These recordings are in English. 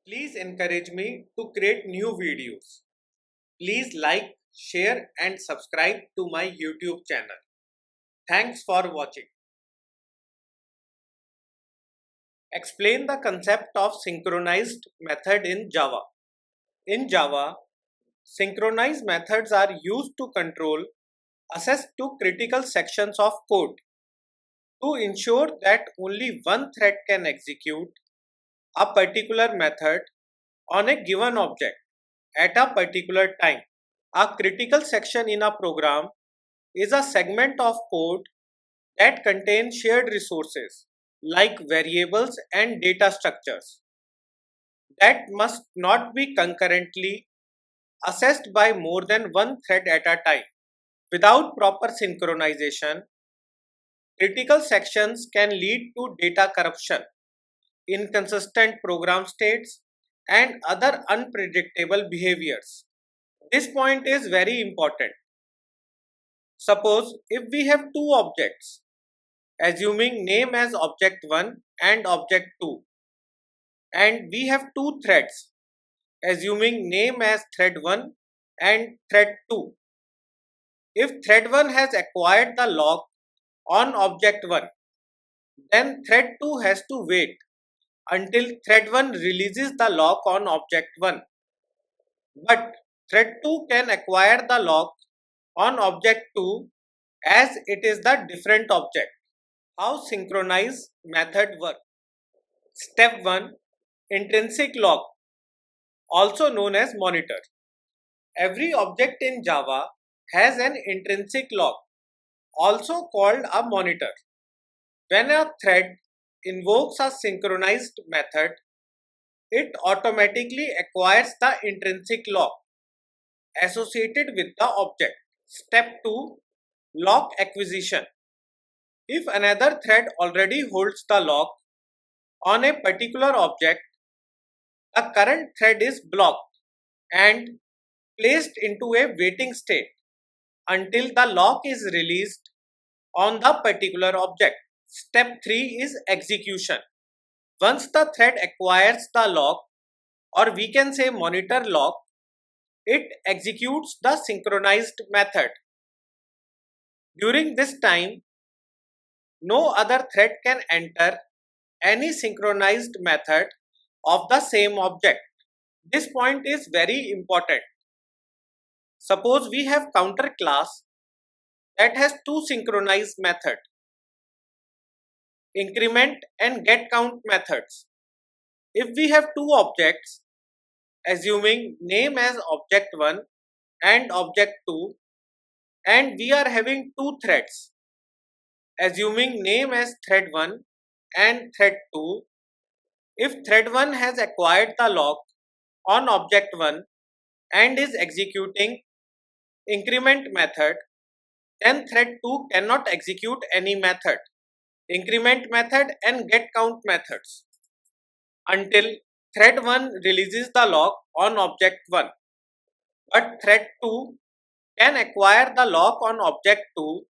Please encourage me to create new videos. Please like, share and subscribe to my YouTube channel. Thanks for watching. Explain the concept of synchronized method in Java. In Java, synchronized methods are used to control access to critical sections of code to ensure that only one thread can execute a particular method on a given object at a particular time. A critical section in a program is a segment of code that contains shared resources like variables and data structures that must not be concurrently accessed by more than one thread at a time. Without proper synchronization, critical sections can lead to data corruption, inconsistent program states, and other unpredictable behaviors. This point is very important. Suppose if we have two objects, assuming name as object 1 and object 2, and we have two threads, assuming name as thread 1 and thread 2. If thread 1 has acquired the lock on object 1, then thread 2 has to wait until thread 1 releases the lock on object 1. But thread 2 can acquire the lock on object 2 as it is the different object. How synchronize method work? Step 1. Intrinsic lock, also known as monitor. Every object in Java has an intrinsic lock, also called a monitor. When a thread invokes a synchronized method, it automatically acquires the intrinsic lock associated with the object. Step 2. Lock acquisition. If another thread already holds the lock on a particular object, the current thread is blocked and placed into a waiting state until the lock is released on the particular object. Step 3 is execution. Once the thread acquires the lock, or we can say monitor lock, it executes the synchronized method. During this time, no other thread can enter any synchronized method of the same object. This point is very important. Suppose we have counter class that has two synchronized methods, increment and get count methods. If we have two objects, assuming name as object 1 and object 2, and we are having two threads, assuming name as thread 1 and thread 2, if thread 1 has acquired the lock on object 1 and is executing increment method, then thread 2 cannot execute any method, increment method and get count methods, until thread 1 releases the lock on object 1. But thread 2 can acquire the lock on object 2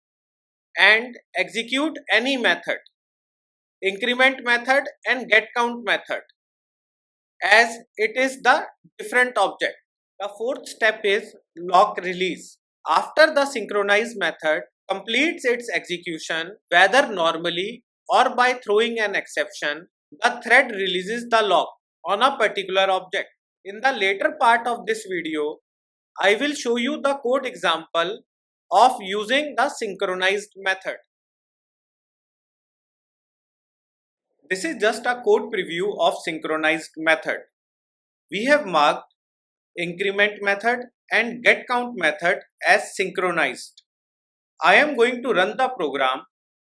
and execute any method, increment method and get count method, as it is the different object. The fourth step is lock release. After the synchronized method completes its execution, whether normally or by throwing an exception, the thread releases the lock on a particular object. In the later part of this video, I will show you the code example of using the synchronized method. This is just a code preview of synchronized method. We have marked increment method and get count method as synchronized. I am going to run the program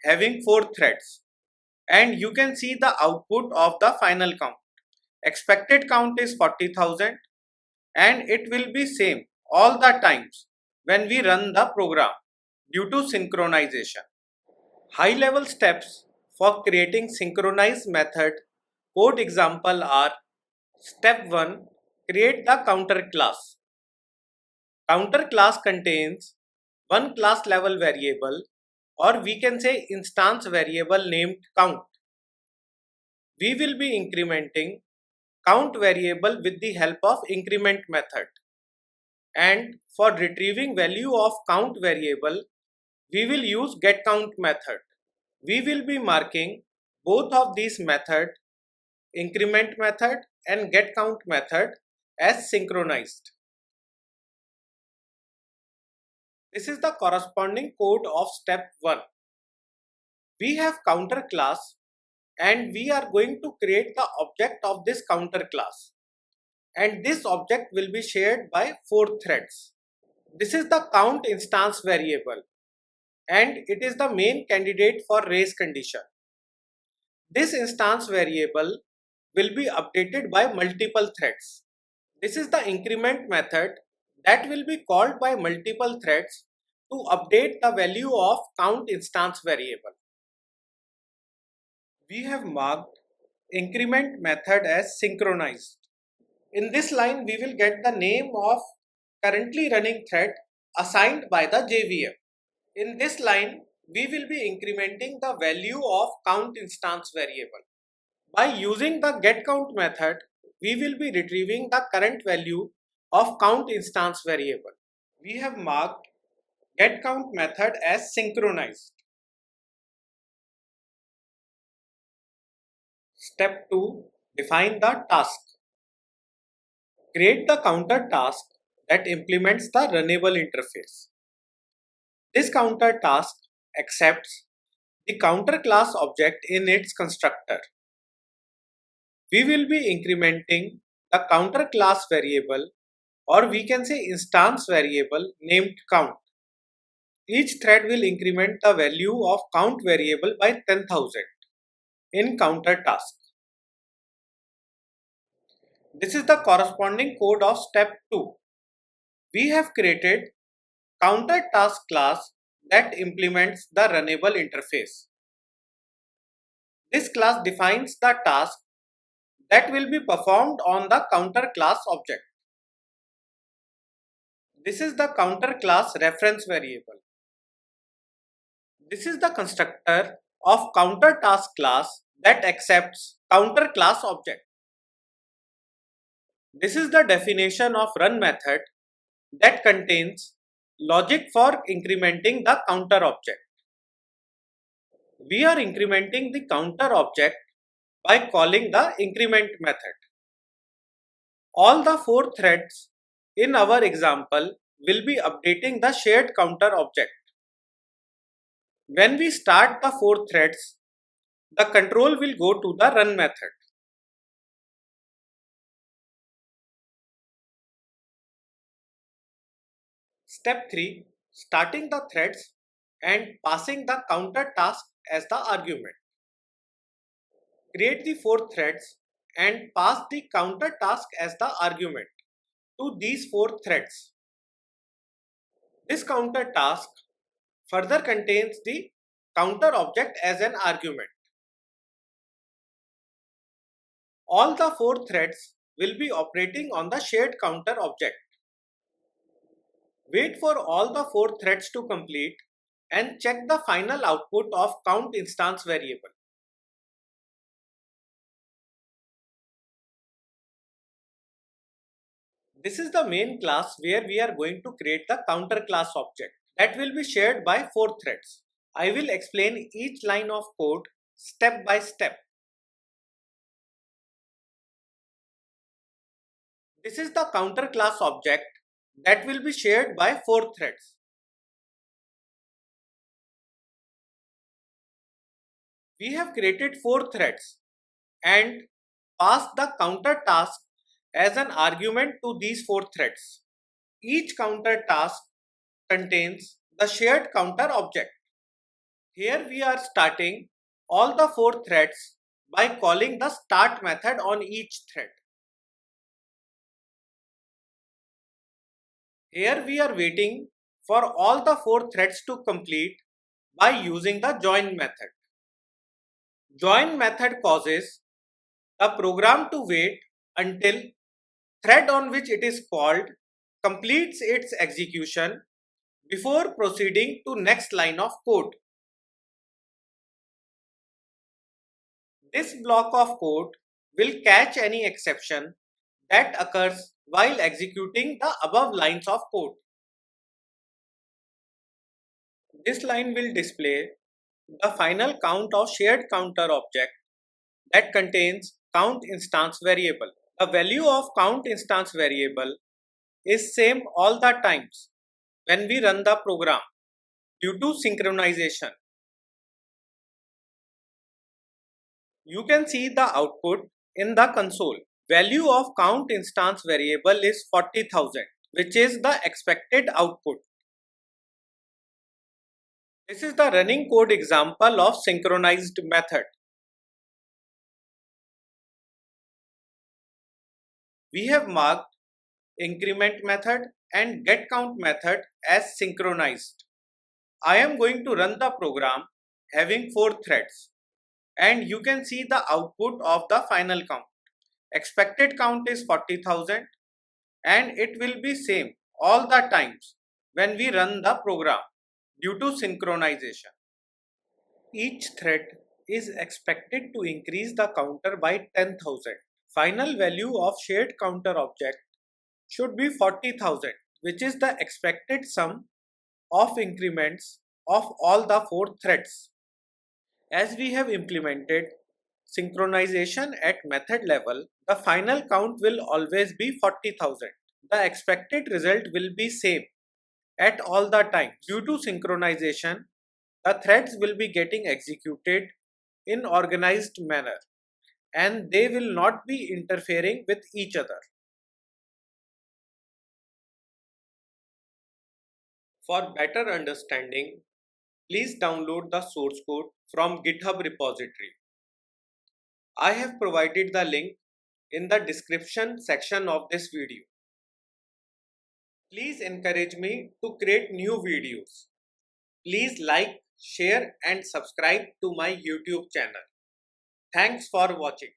having 4 threads, and you can see the output of the final count. Expected count is 40,000 and it will be same all the times when we run the program due to synchronization. High level steps for creating synchronized method code example are: step 1. Create the counter class. Counter class contains one class level variable, or we can say instance variable named count. We will be incrementing count variable with the help of increment method. And for retrieving value of count variable, we will use getCount method. We will be marking both of these methods, increment method and getCount method, as synchronized. This is the corresponding code of step 1. We have counter class and we are going to create the object of this counter class. And this object will be shared by 4 threads. This is the count instance variable and it is the main candidate for race condition. This instance variable will be updated by multiple threads. This is the increment method that will be called by multiple threads to update the value of count instance variable. We have marked increment method as synchronized. In this line, we will get the name of currently running thread assigned by the JVM. In this line, we will be incrementing the value of count instance variable. By using the getCount method, we will be retrieving the current value of count instance variable. We have marked getCount method as synchronized. Step 2. Define the task. Create the counter task that implements the runnable interface. This counter task accepts the counter class object in its constructor. We will be incrementing the counter class variable, or we can say instance variable, named count. Each thread will increment the value of count variable by 10,000 in counter task. This is the corresponding code of step 2. We have created counter task class that implements the runnable interface. This class defines the task that will be performed on the counter class object. This is the counter class reference variable. This is the constructor of counter task class that accepts counter class object. This is the definition of run method that contains logic for incrementing the counter object. We are incrementing the counter object by calling the increment method. All the 4 threads in our example will be updating the shared counter object. When we start the 4 threads, the control will go to the run method. Step 3. Starting the threads and passing the counter task as the argument. Create the 4 threads and pass the counter task as the argument to these 4 threads. This counter task further contains the counter object as an argument. All the 4 threads will be operating on the shared counter object. Wait for all the 4 threads to complete and check the final output of count instance variable. This is the main class where we are going to create the counter class object that will be shared by 4 threads. I will explain each line of code step by step. This is the counter class object that will be shared by 4 threads. We have created 4 threads and passed the counter task as an argument to these 4 threads. Each counter task contains the shared counter object. Here we are starting all the 4 threads by calling the start method on each thread. Here we are waiting for all the 4 threads to complete by using the join method. Join method causes a program to wait until thread on which it is called completes its execution before proceeding to next line of code. This block of code will catch any exception that occurs while executing the above lines of code. This line will display the final count of shared counter object that contains count instance variable. The value of count instance variable is same all the times when we run the program due to synchronization. You can see the output in the console. Value of count instance variable is 40,000, which is the expected output. This is the running code example of synchronized method. We have marked increment method and getCount method as synchronized. I am going to run the program having 4 threads, and you can see the output of the final count. Expected count is 40,000 and it will be same all the times when we run the program due to synchronization. Each thread is expected to increase the counter by 10,000. Final value of shared counter object should be 40,000, which is the expected sum of increments of all the 4 threads. As we have implemented synchronization at method level, the final count will always be 40,000. The expected result will be same at all the time. Due to synchronization, the threads will be getting executed in organized manner and they will not be interfering with each other. For better understanding, please download the source code from GitHub repository. I have provided the link in the description section of this video. Please encourage me to create new videos. Please like, share and subscribe to my YouTube channel. Thanks for watching.